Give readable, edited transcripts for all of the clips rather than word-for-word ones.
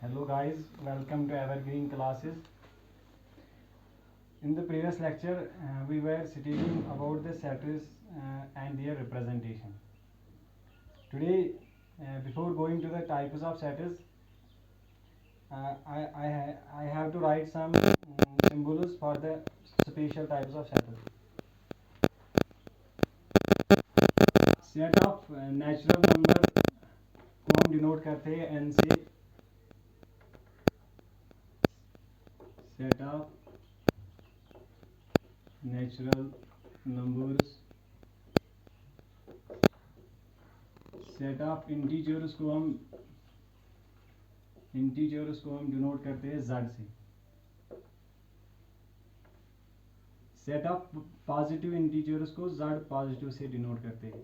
Hello guys, welcome to Evergreen classes. In the previous lecture, we were studying about the setters and their representation. Today, before going to the types of setters, I have to write some symbols for the special types of setters. Set of natural number को हम denote करते हैं n से. Set of natural numbers, set of integers को हम denote करते हैं z से. सेट ऑफ पॉजिटिव इंटीजर्स को z पॉजिटिव से डिनोट करते हैं.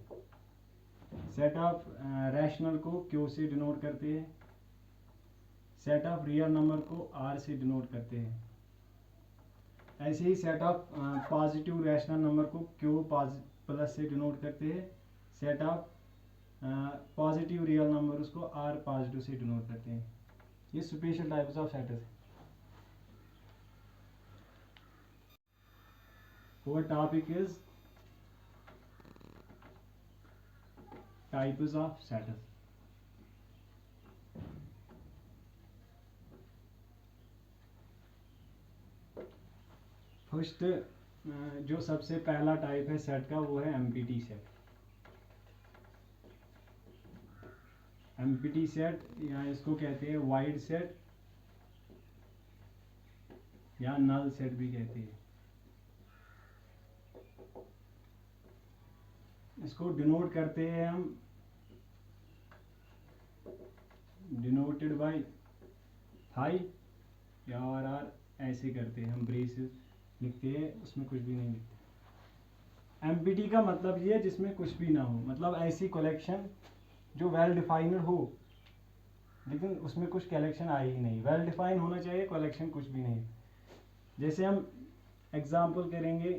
सेट ऑफ रैशनल को q से डिनोट करते हैं. सेट ऑफ रियल नंबर को r से डिनोट करते हैं. ऐसे ही set of positive rational number को q प्लस से डिनोट करते हैं. Set of positive real number को r पॉजिटिव से डिनोट करते हैं. ये स्पेशल टाइप्स ऑफ सेटर्स हैं. Our topic is types of setters. First जो सबसे पहला टाइप है सेट का वो है एमपीटी सेट. एमपीटी सेट या इसको कहते हैं वाइड सेट या नल सेट भी कहते हैं. इसको डिनोट करते हैं हम डिनोटेड बाय फाई या और ऐसे करते हैं हम ब्रेसेस लिखते हैं, उसमें कुछ भी नहीं लिखते. एमपीटी का मतलब ये है जिसमें कुछ भी ना हो, मतलब ऐसी कलेक्शन जो वेल डिफाइंड हो लेकिन उसमें कुछ कलेक्शन आई ही नहीं. वेल डिफाइन होना चाहिए, कलेक्शन कुछ भी नहीं. जैसे हम एग्जांपल करेंगे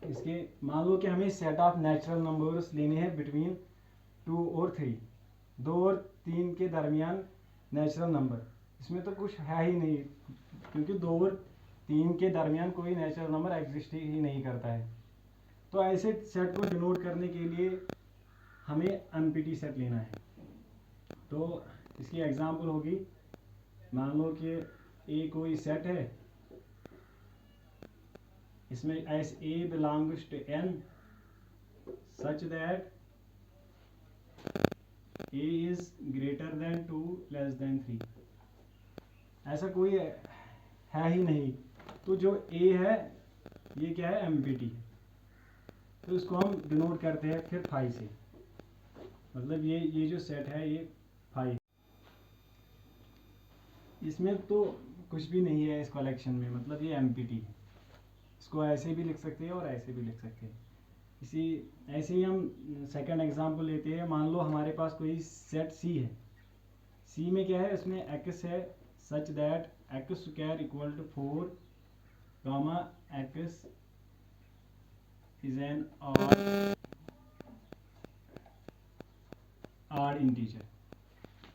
इसके, मान लो कि हमें सेट ऑफ नेचुरल नंबर्स लेने हैं बिटवीन 2 और 3, 2 और 3 के दरमियान नेचुरल नंबर. इसमें तो कुछ है ही नहीं, क्योंकि 2 और 3 के दरमियान कोई नेचुरल नंबर एग्जिस्ट ही नहीं करता है. तो ऐसे सेट को डिनोट करने के लिए हमें एमपीटी सेट लेना है. तो इसकी एग्जांपल होगी, मान लो कि ए कोई सेट है, इसमें S A belongs to N such that A is greater than 2 less than 3. ऐसा कोई है ही नहीं. तो जो ए है ये क्या है, एमपीटी. तो इसको हम डिनोट करते हैं फिर फाई से, मतलब ये जो सेट है ये फाई. इसमें तो कुछ भी नहीं है इस कलेक्शन में, मतलब ये एमपीटी है. इसको ऐसे भी लिख सकते हैं और ऐसे भी लिख सकते हैं. ऐसे ही हम सेकंड एग्जांपल लेते हैं. मान लो हमारे पास कोई सेट सी है. सी में क्या है, उसमें एक्स है such that x square equal to 4 gamma x is an odd integer.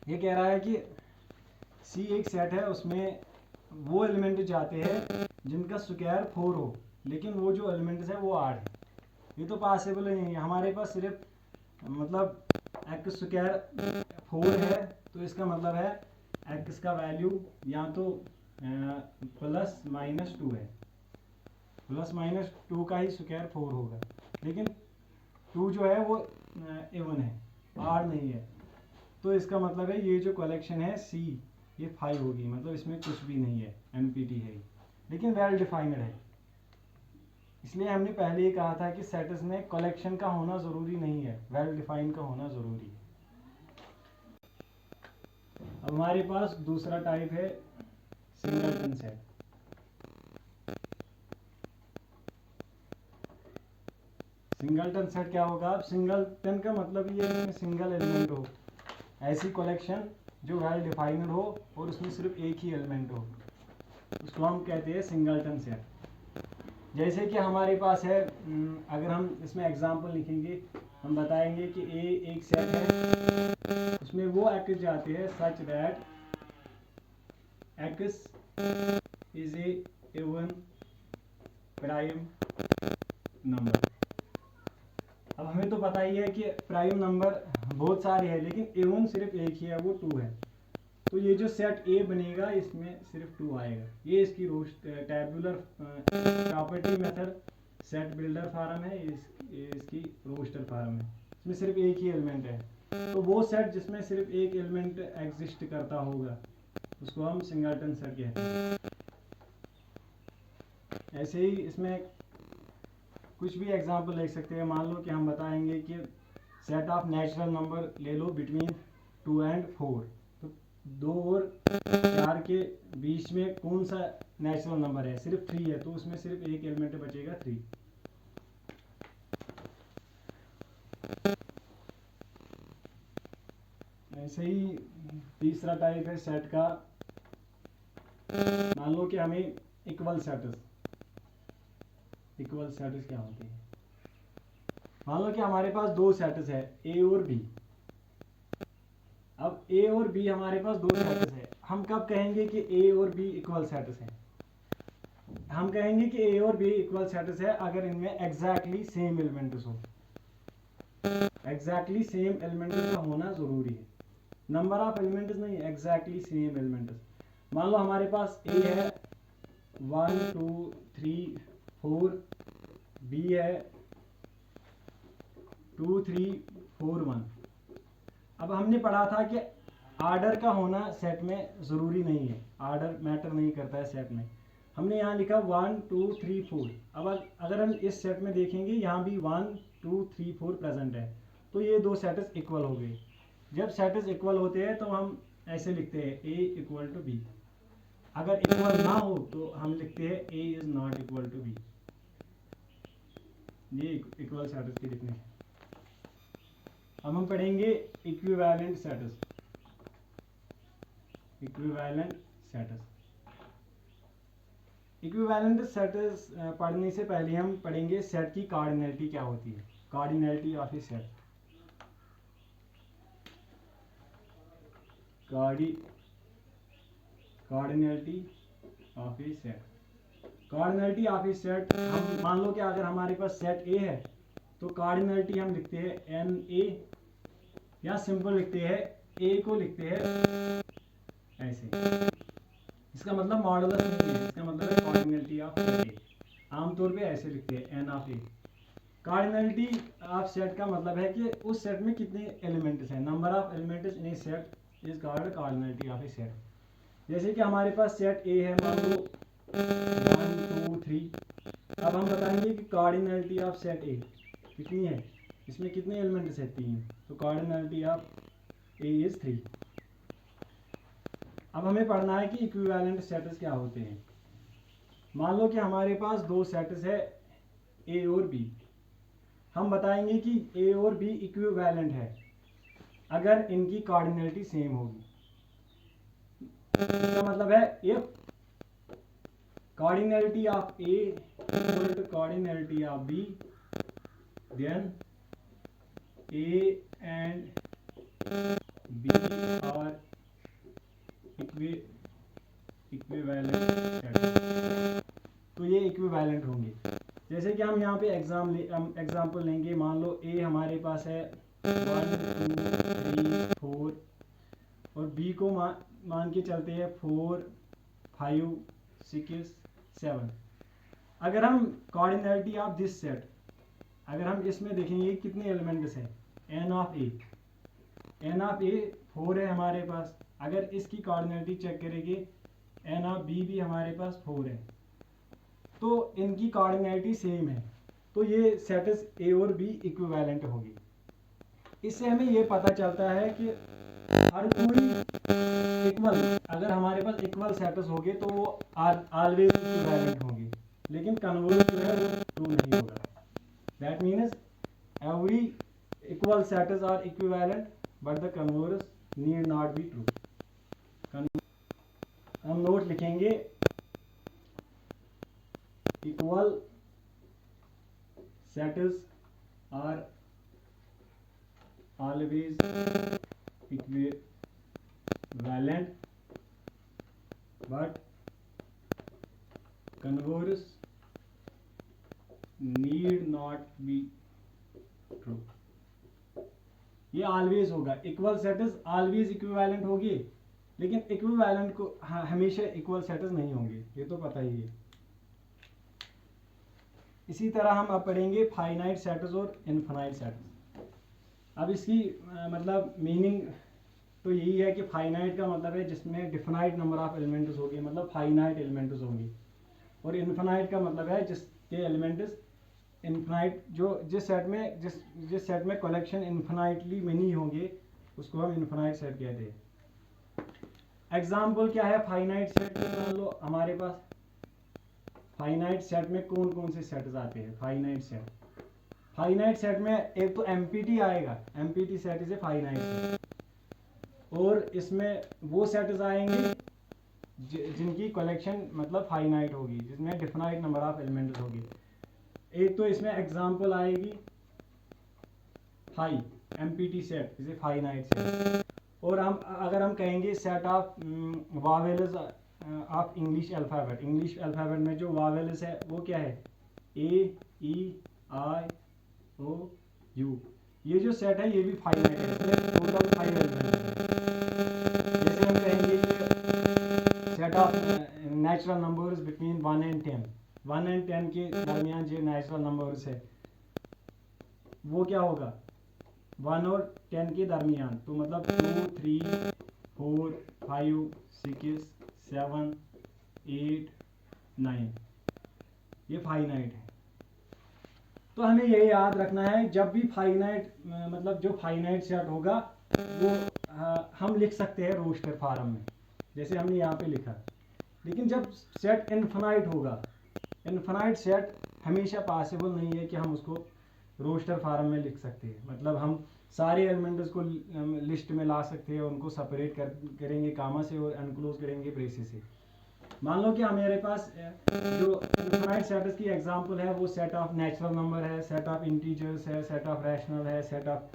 ये कह रहा है कि सी एक सेट है, उसमें वो एलिमेंट जाते हैं जिनका स्क्वायर 4 हो, लेकिन वो जो एलिमेंट्स है वो 8 है. ये तो पॉसिबल ही नहीं है. हमारे पास सिर्फ मतलब एक्स स्क्वायर 4 है, तो इसका मतलब है एक्स का वैल्यू या तो प्लस माइनस 2 है. प्लस माइनस 2 का ही स्क्वायर 4 होगा, लेकिन 2 जो है वो इवन है, आड नहीं है. तो इसका मतलब है ये जो कलेक्शन है सी ये 5 होगी, मतलब इसमें कुछ भी नहीं है, एमपीटी है लेकिन वेल डिफाइंड है. इसलिए हमने पहले ही कहा था कि सेट्स में कलेक्शन का होना ज़रूरी नहीं है, वेल डिफाइंड का होना ज़रूरी है. अब हमारे पास दूसरा टाइप है सिंगलटन सेट. सिंगलटन सेट क्या होगा, अब सिंगलटन का मतलब ये है सिंगल एलिमेंट हो, ऐसी कलेक्शन जो वेल डिफाइंड हो और उसमें सिर्फ एक ही एलिमेंट हो, उसको हम कहते हैं सिंगलटन सेट. जैसे कि हमारे पास है, अगर हम इसमें एग्जांपल लिखेंगे, हम बताएंगे कि ए एक सेट है, उसमें वो एक्ट जाते हैं such that x is a even prime number. अब हमें तो पता ही है कि प्राइम नंबर बहुत सारे हैं लेकिन इवन सिर्फ एक ही है, वो 2 है। तो ये जो सेट ए बनेगा इसमें सिर्फ 2 आएगा। ये इसकी tabular property method set builder form है, ये इसकी रोस्टर फार्म है, इसमें सिर्फ एक ही एलिमेंट है। तो वो सेट जिसमें सिर्फ एक एलिमेंट एग्जिस्ट करता होगा उसको हम सिंगलटन सेट कहते हैं। ऐसे ही इसमें कुछ भी एग्जांपल लिख सकते हैं। मान लो कि हम बताएंगे कि सेट ऑफ नेचुरल नंबर ले लो बिटवीन 2 and 4, तो 2 और 4 के बीच में कौन सा नेचुरल नंबर है, सिर्फ 3 है, तो उसमें सिर्फ एक एलिमेंट बचेगा 3। ऐसे ही तीसरा टाइप है सेट का। मान लो कि हमें इक्वल सेट्स क्या होते हैं। मान लो कि हमारे पास 2 सेट्स है ए और बी। अब ए और बी हमारे पास 2 सेट्स है। हम कब कहेंगे कि ए और बी इक्वल सेट्स है? हम कहेंगे कि ए और बी इक्वल सेट्स है अगर इनमें एग्जैक्टली सेम एलिमेंट्स हो। एग्जैक्टली सेम एलिमेंट्स का होना जरूरी है, नंबर ऑफ एलिमेंट्स नहीं, एग्जैक्टली सेम एलिमेंट्स। मान लो हमारे पास ए है 1 2 3 4, बी है 2 3 4 1। अब हमने पढ़ा था कि आर्डर का होना सेट में ज़रूरी नहीं है, आर्डर मैटर नहीं करता है सेट में। हमने यहाँ लिखा 1 2 3 4। अब अगर हम इस सेट में देखेंगे यहाँ भी 1 2 3 4 प्रेजेंट है, तो ये 2 सेट्स इक्वल हो गए। जब सेट्स इक्वल होते हैं तो हम ऐसे लिखते हैं ए इक्वल टू बी। अगर इक्वल ना हो तो हम लिखते हैं A is not equal to B. ये इक्वल सेट्स की लिखने हैं। अब हम पढ़ेंगे इक्विवेलेंट सेट्स। इक्विवेलेंट सेट्स पढ़ने से पहले हम पढ़ेंगे सेट की कार्डिनैलिटी क्या होती है। Cardinality of A set. Cardinality of A set. Cardinality of A set, हम मान लो कि अगर हमारे पास सेट ए है तो कार्डिनैलिटी हम लिखते हैं एन ए, या सिंपल लिखते हैं ए को लिखते हैं ऐसे। इसका मतलब मॉडुलस नहीं है, इसका मतलब है कार्डिनैलिटी ऑफ सेट ए। आमतौर पे ऐसे लिखते हैं n of A. Cardinality of set का मतलब है कि उस सेट में कितने एलिमेंट्स हैं, number of elements in A set is called cardinality of A set. जैसे कि हमारे पास सेट ए है, मान लो 1 2 3। अब हम बताएंगे कि कार्डिनैलिटी ऑफ सेट ए कितनी है, इसमें कितने एलिमेंट्स हैं, 3, तो कार्डिनैलिटी ऑफ ए इज 3। अब हमें पढ़ना है कि इक्विवेलेंट सेट्स क्या होते हैं। मान लो कि हमारे पास 2 सेट्स है ए और बी। हम बताएंगे कि ए और बी इक्विवेलेंट है अगर इनकी कार्डिनैलिटी सेम होगी। इसका मतलब है if cardinality of A equal to cardinality of B, then A and B are equivalent set. तो ये इक्विवेलेंट होंगे। जैसे कि हम यहाँ पे एग्जाम्पल लेंगे। मान लो ए हमारे पास है 1 2 3 4 और बी को मान के चलते हैं 4 5 6 7। अगर हम कार्डिनैलिटी ऑफ दिस सेट, अगर हम इसमें देखेंगे कितने एलिमेंट्स हैं, एन ऑफ ए 4 है हमारे पास। अगर इसकी कार्डिनैलिटी चेक करेंगे एन ऑफ बी भी हमारे पास 4 है, तो इनकी कार्डिनैलिटी सेम है, तो ये सेट्स ए और बी इक्विवेलेंट होगी। इससे हमें ये पता चलता है कि हर कोई इक्वल, अगर हमारे पास इक्वल सेट्स होंगे तो वो ऑलवेज इक्विवेलेंट होंगे, लेकिन कन्वर्स जो है वो ट्रू नहीं होगा। That means every equal sets are equivalent but the converse need not be true. हम नोट लिखेंगे equal sets are always equivalent but converse need not be true। ये ऑलवेज होगा, इक्वल सेट्स ऑलवेज इक्विवेलेंट होगी, लेकिन equivalent को हमेशा equal sets नहीं होंगे, ये तो पता ही है। इसी तरह हम अब पढ़ेंगे फाइनाइट सेट्स और इनफाइनाइट सेट्स। अब इसकी मतलब मीनिंग तो यही है कि फाइनाइट का मतलब है जिसमें डिफिनाइट नंबर ऑफ एलिमेंट्स होंगे, मतलब फाइनाइट एलिमेंट्स होंगे, और इनफाइनाइट का मतलब है जिसके एलिमेंट्स इनफाइनाइट, जो जिस सेट में कलेक्शन इनफाइनाइटली मेनी होंगे उसको हम इनफाइनाइट सेट कहते हैं। एग्जाम्पल क्या है फाइनाइट सेट की? मान लो हमारे पास फाइनाइट सेट में कौन कौन से सेट्स आते हैं। फाइनाइट सेट में एक तो एमपीटी आएगा, empty set is a finite set, और इसमें वो सेट्स आएंगे जिनकी कलेक्शन मतलब फाइनाइट होगी, जिसमें डिफिनाइट नंबर ऑफ एलिमेंट्स होगी। एक तो इसमें एग्जांपल आएगी phi, empty set is a finite set. और हम अगर हम कहेंगे set of vowels of English alphabet, English alphabet में जो वावेल्स है वो क्या है? A, E, I, O, U. ये जो सेट है ये भी फाइनाइट है, इसमें टोटल 5 एलिमेंट्स हैं। जैसे हम कहेंगे कि set of natural numbers between 1 and 10, 1 and 10 के दरमियान जो नेचुरल नंबर्स है वो क्या होगा? 1 और 10 के दरमियान, तो मतलब 2, 3, 4, 5, 6, 7, 8, 9, ये फाइनाइट है। तो हमें ये याद रखना है जब भी फाइनाइट मतलब जो फाइनाइट सेट होगा वो हम लिख सकते हैं रोस्टर फॉर्म में, जैसे हमने यहाँ पे लिखा। लेकिन जब सेट इनफाइनाइट होगा, इनफाइनाइट सेट हमेशा पॉसिबल नहीं है कि हम उसको रोस्टर फॉर्म में लिख सकते हैं। मतलब हम सारे एलिमेंट्स को लिस्ट में ला सकते हैं, उनको सेपरेट करेंगे कामा से और एनक्लोज करेंगे ब्रेसेस से। मान लो कि हमारे पास जो इनफाइनाइट सेट्स की एग्जांपल है वो सेट ऑफ नेचुरल नंबर है, सेट ऑफ इंटीजर्स है, सेट ऑफ रैशनल है, सेट ऑफ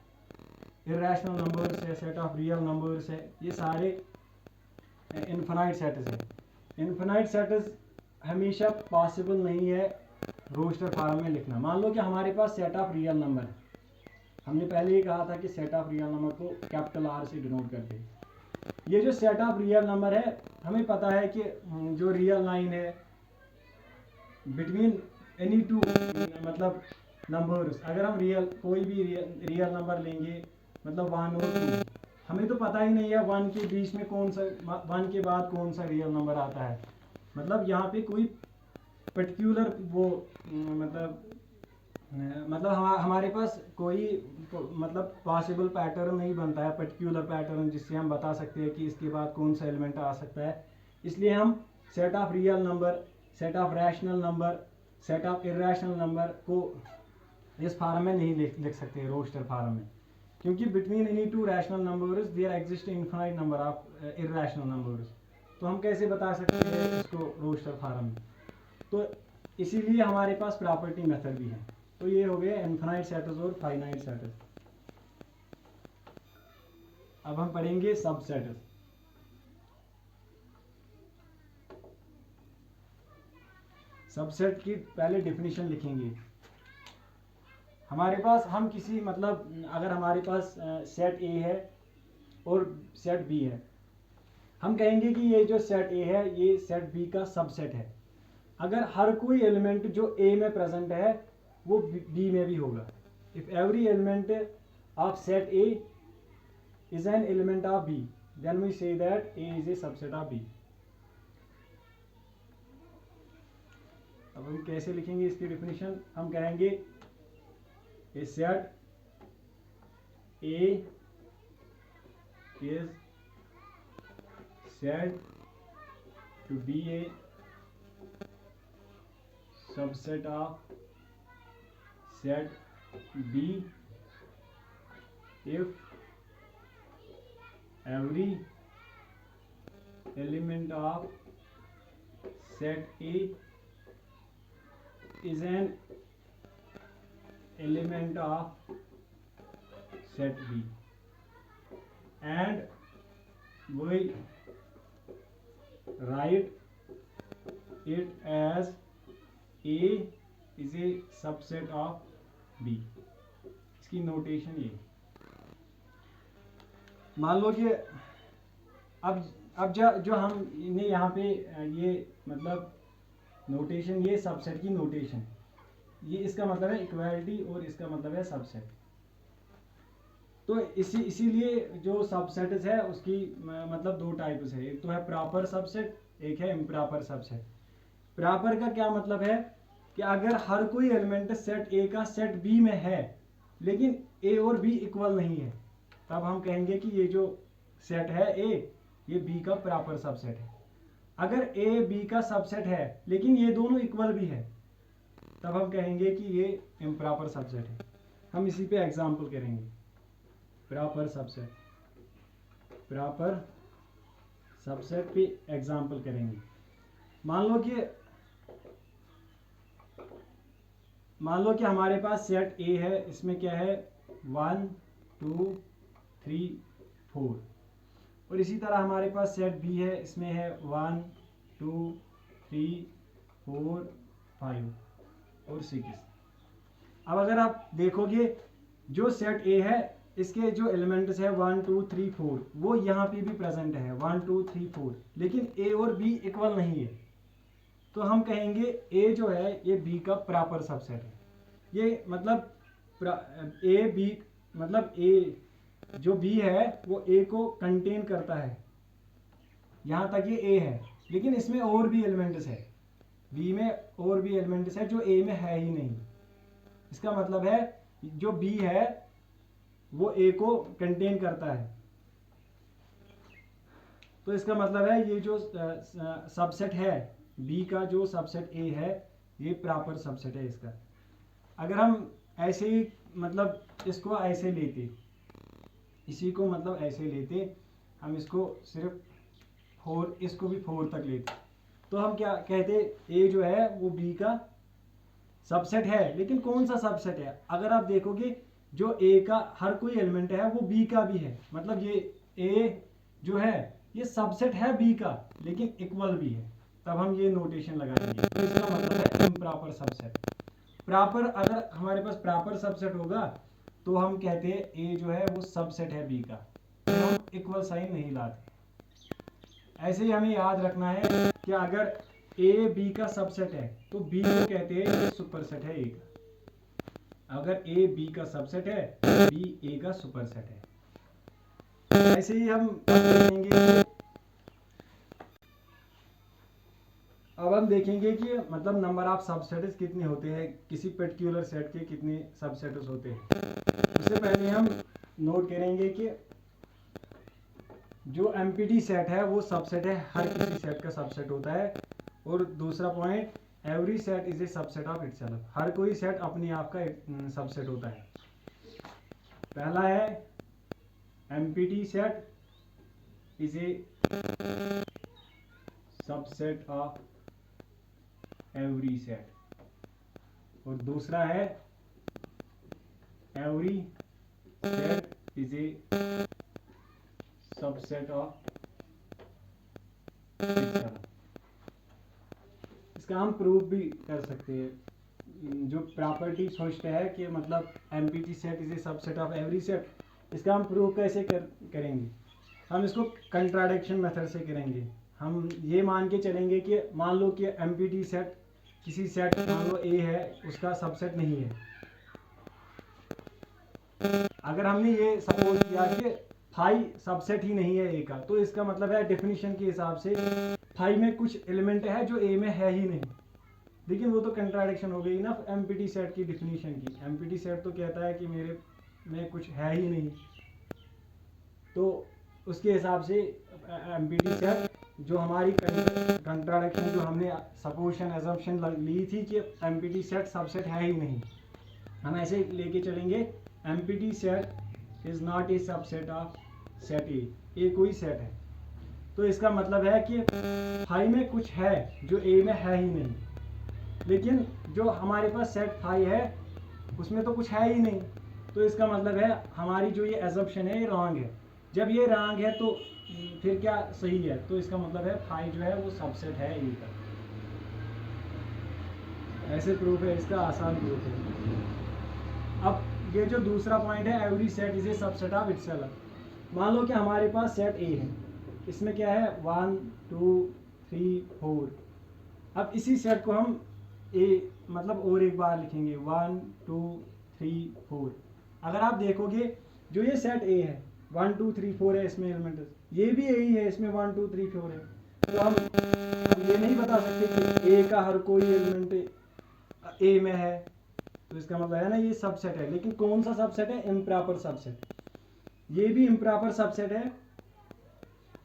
इरेशनल नंबर्स है, सेट ऑफ रियल नंबर्स है। ये सारे इनफाइनाइट सेट्स है। इनफाइनाइट सेट्स हमेशा पॉसिबल नहीं है रोस्टर फॉर्म में लिखना। मान लो कि हमारे पास सेट ऑफ रियल नंबर है, हमने पहले ही कहा था कि सेट ऑफ रियल नंबर को कैपिटल आर से डिनोट करते हैं। ये जो सेट ऑफ रियल नंबर है, हमें पता है कि जो रियल लाइन है बिटवीन एनी टू मतलब नंबर्स, अगर हम कोई भी रियल नंबर लेंगे मतलब 1 और 2, हमें तो पता ही नहीं है 1 के बीच में कौन सा, 1 के बाद कौन सा रियल नंबर आता है। मतलब यहाँ पे कोई पर्टिकुलर वो मतलब हमारे पास कोई मतलब पॉसिबल पैटर्न नहीं बनता है, पर्टिकुलर पैटर्न जिससे हम बता सकते हैं कि इसके बाद कौन सा एलिमेंट आ सकता है। इसलिए हम set of real number, set of rational number, set of irrational number को इस फॉर्म में नहीं लिख सकते रोस्टर फॉर्म में, क्योंकि between any two rational numbers there exist infinite number of irrational numbers. तो हम कैसे बता सकते हैं इसको रोस्टर फॉर्म में? तो इसीलिए हमारे पास प्रॉपर्टी मेथड भी है। तो ये हो गए इनफाइनाइट सेट्स और फाइनाइट सेट्स। अब हम पढ़ेंगे सबसेट्स। सबसेट की पहले डेफिनेशन लिखेंगे। हमारे पास हम किसी मतलब अगर हमारे पास सेट ए है और सेट बी है, हम कहेंगे कि ये जो सेट ए है ये सेट बी का सबसेट है अगर हर कोई एलिमेंट जो ए में प्रेजेंट है वो बी में भी होगा। If every element of set A is an element of B, then we say that A is a subset of B. अब हम कैसे लिखेंगे इसकी डेफिनेशन? हम कहेंगे a set A is said to be a subset of set B if every element of set A is an element of set B and we write it as A is a subset of B. इसकी notation ये, मान लो कि अब जो हमने यहाँ पे ये मतलब नोटेशन, ये सबसेट की नोटेशन, ये इसका मतलब है इक्वालिटी और इसका मतलब है सबसेट। तो इसीलिए जो सबसेट्स है उसकी मतलब दो टाइप्स है, एक तो है प्रॉपर सबसेट, एक है इम्प्रॉपर सबसेट। प्रॉपर का क्या मतलब है कि अगर हर कोई एलिमेंट सेट ए का सेट बी में है लेकिन ए और बी इक्वल नहीं है, तब हम कहेंगे कि ये जो सेट है ए, ये बी का प्रॉपर सबसेट है। अगर ए बी का सबसेट है लेकिन ये दोनों इक्वल भी है, तब हम कहेंगे कि ये इम्प्रॉपर सबसेट है। हम इसी पे एग्जांपल करेंगे। प्रॉपर सबसेट पे एग्जांपल करेंगे। मान लो कि हमारे पास सेट ए है, इसमें क्या है 1 2 3 4, और इसी तरह हमारे पास सेट बी है, इसमें है 1 2 3 4 5 और 6। अब अगर आप देखोगे जो सेट ए है इसके जो एलिमेंट्स है 1 2 3 4 वो यहाँ पे भी प्रेजेंट है 1 2 3 4, लेकिन ए और बी इक्वल नहीं है, तो हम कहेंगे ए जो है ये बी का प्रॉपर सबसेट है। ये मतलब ए बी मतलब ए जो बी है वो ए को कंटेन करता है, यहाँ तक ये ए है, लेकिन इसमें और भी एलिमेंट्स है, बी में और भी एलिमेंट्स है जो ए में है ही नहीं। इसका मतलब है जो बी है वो ए को कंटेन करता है। तो इसका मतलब है ये जो सबसेट है बी का, जो सबसेट ए है ये प्रॉपर सबसेट है इसका। अगर हम ऐसे ही मतलब इसको ऐसे लेते, इसी को मतलब ऐसे लेते, हम इसको सिर्फ 4, इसको भी 4 तक लेते, तो हम क्या कहते, ए जो है वो बी का सबसेट है, लेकिन कौन सा सबसेट है? अगर आप देखोगे जो ए का हर कोई एलिमेंट है वो बी का भी है, मतलब ये ए जो है ये सबसेट है बी का लेकिन इक्वल भी है, तब हम ये नोटेशन लगाएंगे। तो इसका मतलब है इम्प्रॉपर सबसेट। प्रॉपर, अगर हमारे पास प्रॉपर सबसेट होगा तो हम कहते हैं ए जो है वो सबसेट है बी का, तो हम इक्वल साइन नहीं लाते। ऐसे ही हमें याद रखना है कि अगर ए बी का सबसेट है तो बी को कहते हैं ये सुपरसेट है ए का। अगर ए बी का सबसेट है बी ए का सुपरसेट है। ऐसे ही हम देखेंगे कि मतलब नंबर ऑफ सबसेट्स कितने होते हैं, किसी पर्टिकुलर सेट के कितने सबसेट्स होते हैं। उससे पहले हम नोट करेंगे कि जो एमपीटी सेट है वो सबसेट है, हर किसी सेट का सबसेट होता है। और दूसरा point, every set is a subset of itself, हर कोई सेट अपने आप का सबसेट होता है। पहला है empty set is a subset of every set, और दूसरा है every set is a subset of itself. इसका हम प्रूफ भी कर सकते हैं। जो प्रॉपर्टी सोचते हैं कि मतलब empty set is a subset of every set, इसका हम प्रूफ कैसे करेंगे? हम इसको कंट्राडिक्शन मेथड से करेंगे। हम ये मान के चलेंगे कि मान लो कि एमपीटी सेट किसी सेट, मान लो ए है, उसका सबसेट नहीं है। अगर हमने ये सपोज किया कि फाई सबसेट ही नहीं है ए का, तो इसका मतलब है डेफिनेशन के हिसाब से फाई में कुछ एलिमेंट है जो ए में है ही नहीं। लेकिन वो तो कंट्राडिक्शन हो गई ना एमपीटी सेट की डेफिनेशन की। एमपीटी सेट तो कहता है कि मेरे में कुछ है ही नहीं, तो उसके हिसाब से एमपीटी सेट जो हमारी कंट्राडिक्शन, जो हमने सपोजिशन एजम्पशन ली थी कि एमपीटी सेट सबसेट है ही नहीं, हम ऐसे लेके चलेंगे empty set is not a subset of set ए कोई सेट है। तो इसका मतलब है कि फाई में कुछ है जो ए में है ही नहीं, लेकिन जो हमारे पास सेट फाई है उसमें तो कुछ है ही नहीं। तो इसका मतलब है हमारी जो ये एजम्पशन है ये रॉन्ग है। जब ये रॉन्ग है तो फिर क्या सही है, तो इसका मतलब है फाई जो है वो सबसेट है ए का। ऐसे प्रूफ है, इसका आसान प्रूफ है। अब ये जो दूसरा पॉइंट है, every set is a subset of itself. मान लो कि हमारे पास सेट ए है, इसमें क्या है 1 2 3 4। अब इसी सेट को हम ए मतलब और एक बार लिखेंगे 1 2 3 4। अगर आप देखोगे जो ये सेट ए है 1 2 3 4 है, इसमें एलिमेंट ये भी ए ही है, इसमें 1 2 3 4 है। तो हम ये नहीं बता सकते कि ए का हर कोई एलिमेंट ए में है, तो इसका मतलब है ना ये सबसेट है। लेकिन कौन सा सबसेट है? Improper subset. ये भी इम्प्रॉपर सबसेट है,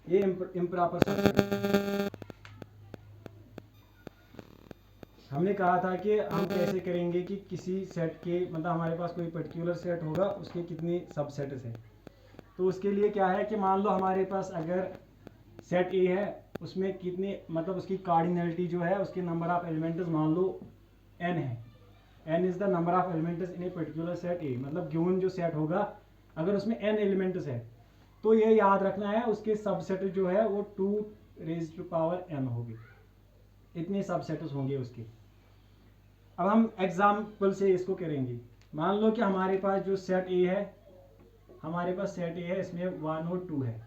ये इम्प्रॉपर सबसेट है। हमने कहा था कि हम कैसे करेंगे कि किसी सेट के मतलब हमारे पास कोई पर्टिकुलर सेट होगा, उसके कितने सबसेट्स हैं। तो उसके लिए क्या है कि मान लो हमारे पास अगर सेट ए है, उसमें कितने मतलब उसकी कार्डिनलिटी जो है, उसके नंबर ऑफ एलिमेंट्स मान लो n है। n is the number of elements in a particular set ए। मतलब गिवन जो सेट होगा अगर उसमें n एलिमेंट्स है, तो ये याद रखना है उसके सबसेट जो है वो 2 रेज़ टू पावर n होगी, इतने सबसेट्स होंगे उसके। अब हम एग्जाम्पल से इसको करेंगे। मान लो कि हमारे पास जो सेट ए है, हमारे पास सेट ए है, इसमें 1 और 2 है।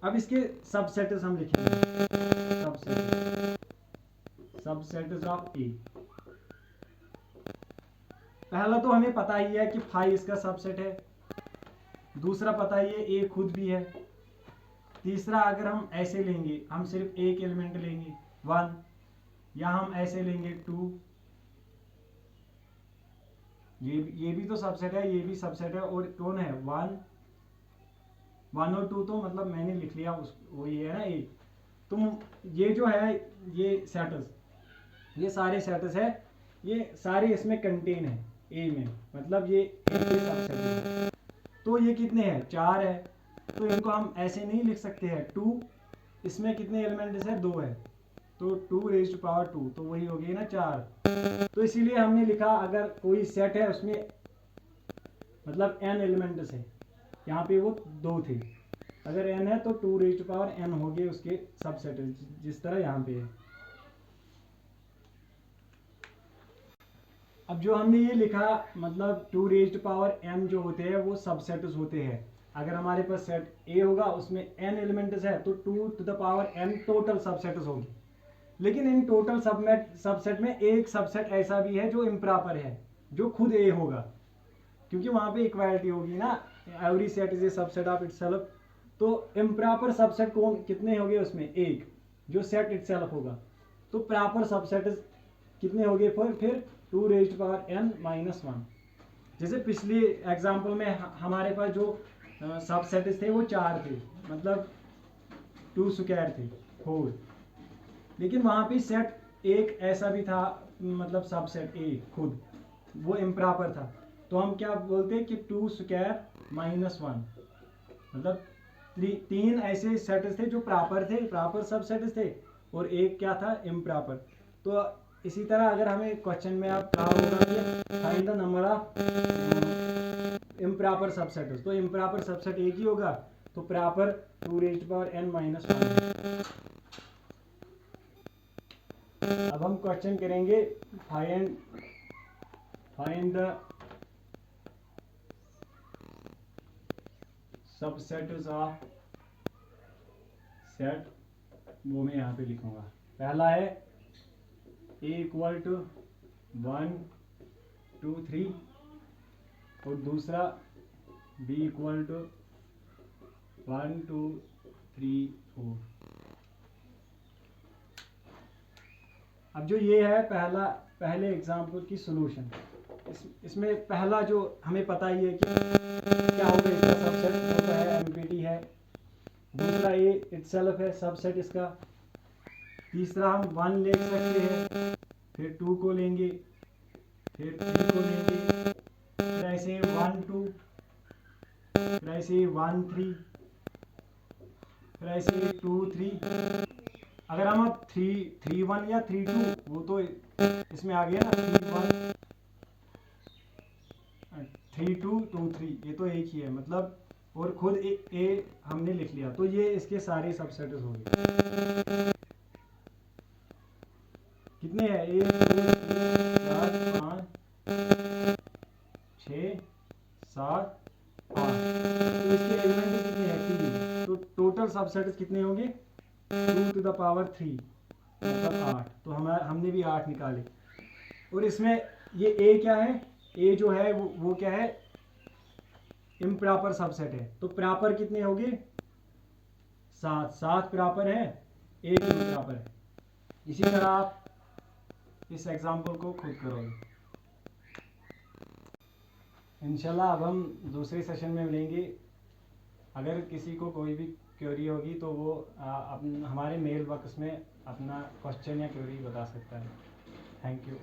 अब इसके सबसेट्स हम लिखेंगे, सबसेट्स ऑफ ए। पहला तो हमें पता ही है कि फाई इसका सबसेट है, दूसरा पता ही है ए खुद भी है, तीसरा अगर हम ऐसे लेंगे, हम सिर्फ एक एलिमेंट लेंगे 1, या हम ऐसे लेंगे 2, ये भी तो सबसेट है, ये भी सबसेट है। और कौन है 1 और 2, तो मतलब मैंने लिख लिया वो ये है ना ए। तुम ये जो है ये सेट्स, ये सारे सेट्स है, ये सारे इसमें कंटेन है ए में, मतलब ये ए के सबसेट है। तो ये कितने हैं? 4 है। तो इनको हम ऐसे नहीं लिख सकते हैं 2, इसमें कितने एलिमेंट्स है? 2 है, तो 2 रेज़ टू पावर 2, तो वही हो गई ना 4। तो इसीलिए हमने लिखा अगर कोई सेट है उसमें मतलब n एलिमेंट्स है, यहाँ पे वो 2 थे, अगर n है तो 2 रेज़ टू पावर n हो गए उसके सबसेट, जिस तरह यहाँ पे है। अब जो हमने ये लिखा मतलब 2 रेज़ टू पावर n जो होते हैं वो सबसेट्स होते हैं। अगर हमारे पास सेट ए होगा उसमें n एलिमेंट्स है, तो 2 to the power n total subsets होगी। लेकिन इन टोटल सबसेट में एक सबसेट ऐसा भी है जो इम्प्रॉपर है, जो खुद ए होगा, क्योंकि वहां पे इक्वालिटी होगी ना, every set is a subset of itself. तो इम्प्रॉपर सबसेट कौन कितने हो गए उसमें? एक, जो सेट इटसेल्फ होगा। तो प्रॉपर सबसेट कितने हो गए फिर 2 raise to power n minus 1। जैसे पिछली एग्जाम्पल में हमारे पास जो सबसेट्स थे वो 4 थे, मतलब 2 स्क्वायर थे 4। लेकिन वहां पे सेट एक ऐसा भी था, मतलब सबसेट ए खुद, वो इम्प्रॉपर था। तो हम क्या बोलते हैं कि 2 स्क्वायर माइनस 1, मतलब 3 ऐसे सेट्स थे जो प्रॉपर थे, प्रॉपर सबसेट्स थे, और एक क्या था? इम्प्रॉपर। तो इसी तरह अगर हमें क्वेश्चन में आप कहा होगा कि find the number of improper subsets, तो इम्प्रॉपर सबसेट एक ही होगा, तो proper 2 raise to power n minus 1। अब हम क्वेश्चन करेंगे find the subsets of set, वो मैं यहाँ पे लिखूंगा। पहला है a इक्वल टू 1 2 3, और दूसरा b इक्वल टू 1 2 3 4। अब जो ये है पहले एग्जाम्पल की सॉल्यूशन, इसमें पहला जो हमें पता ही है कि क्या होगा, इसका सबसेट होता है एम्प्टी है, दूसरा ए इटसेल्फ है सबसेट इसका, तीसरा हम 1 ले सकते हैं, फिर 2 को लेंगे, फिर 3 को लेंगे, फिर ऐसे 1 2, फिर ऐसे 1 3, फिर ऐसे 2 3। अगर हम अब 3 1 या 3 2, वो तो इसमें आ गया ना, 3 1 3 2 2 3, ये तो एक ही है, मतलब और खुद ए हमने लिख लिया, तो ये इसके सारे सबसेट्स हो गए। कितने हैं? 1 2 3 4 5 6 7 8। तो इसके एलिमेंट कितने हैं? 3। तो टोटल सबसेट्स कितने होंगे? 2 टू द पावर 3 मतलब 8। तो हमने भी 8 निकाले। और इसमें ये ए क्या है? ए जो है वो क्या है? इम्प्रॉपर सबसेट है। तो प्रॉपर कितने होंगे? 7 प्रॉपर है, एक इम्प्रॉपर है। इसी तरह आप इस एग्जाम्पल को खुद करोगे। इंशाल्लाह अब हम दूसरे सेशन में मिलेंगे। अगर किसी को कोई भी क्वेरी होगी तो वो हमारे मेल बॉक्स में अपना क्वेश्चन या क्वेरी बता सकता है। Thank you.